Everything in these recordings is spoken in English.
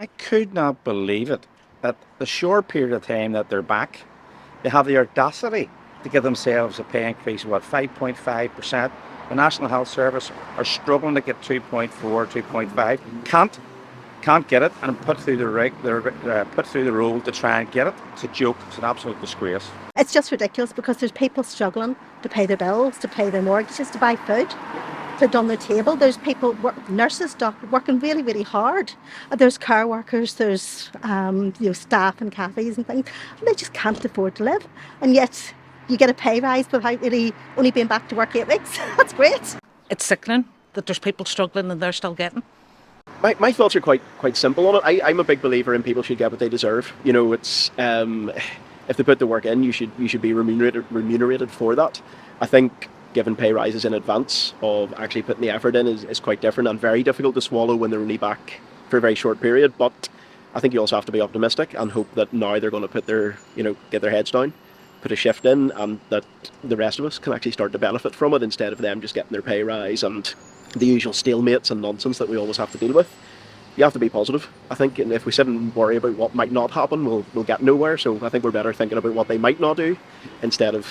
I could not believe it that the short period of time that they're back, they have the audacity to give themselves a pay increase of what 5.5%. The National Health Service are struggling to get 2.4, 2.5. Can't get it and put through put through the rule to try and get it. It's a joke. It's an absolute disgrace. It's just ridiculous because there's people struggling to pay their bills, to pay their mortgages, to buy food, put on the table. There's people, nurses, doctors, working really, really hard. There's care workers, there's staff in cafes and things, and they just can't afford to live. And yet you get a pay rise without really only being back to work 8 weeks. That's great. It's sickening that there's people struggling and they're still getting. My thoughts are quite simple on it. I'm a big believer in people should get what they deserve. It's if they put the work in, you should be remunerated for that. I think giving pay rises in advance of actually putting the effort in is quite different and very difficult to swallow when they're only back for a very short period. But I think you also have to be optimistic and hope that now they're going to put get their heads down, put a shift in, and that the rest of us can actually start to benefit from it instead of them just getting their pay rise and the usual stalemates and nonsense that we always have to deal with. You have to be positive, I think, and if we sit and worry about what might not happen, we'll get nowhere. So I think we're better thinking about what they might not do instead of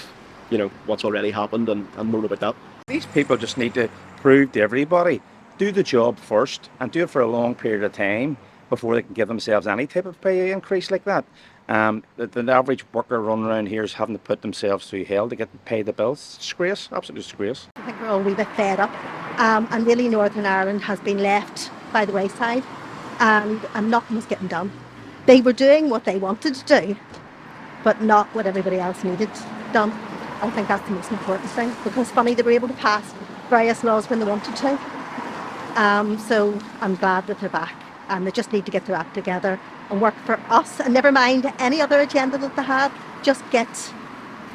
what's already happened and moan about that. These people just need to prove to everybody, do the job first and do it for a long period of time before they can give themselves any type of pay increase like that. The average worker running around here is having to put themselves through hell to get to pay the bills. Disgrace, absolute disgrace. I think we're all a wee bit fed up, and really Northern Ireland has been left by the wayside, and nothing was getting done. They were doing what they wanted to do, but not what everybody else needed done. I think that's the most important thing, because funny, they were able to pass various laws when they wanted to. So I'm glad that they're back, and they just need to get their act together and work for us, and never mind any other agenda that they have, just get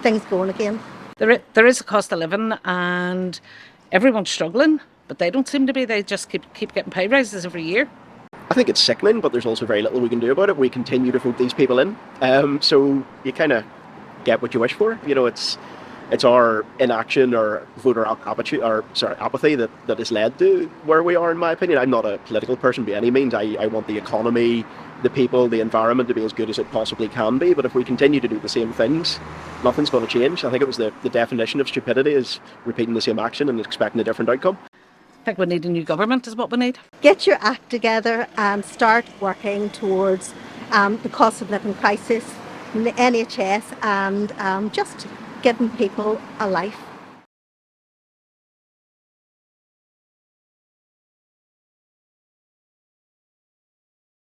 things going again. There is a cost of living and everyone's struggling, but they don't seem to be. They just keep getting pay rises every year. I think it's sickening, but there's also very little we can do about it. We continue to vote these people in, so you kind of get what you wish for. It's our inaction or voter apathy that has led to where we are, in my opinion. I'm not a political person by any means. I want the economy, the people, the environment to be as good as it possibly can be. But if we continue to do the same things, nothing's going to change. I think it was the definition of stupidity is repeating the same action and expecting a different outcome. I think we need a new government is what we need. Get your act together and start working towards the cost of living crisis, the NHS, and just giving people a life.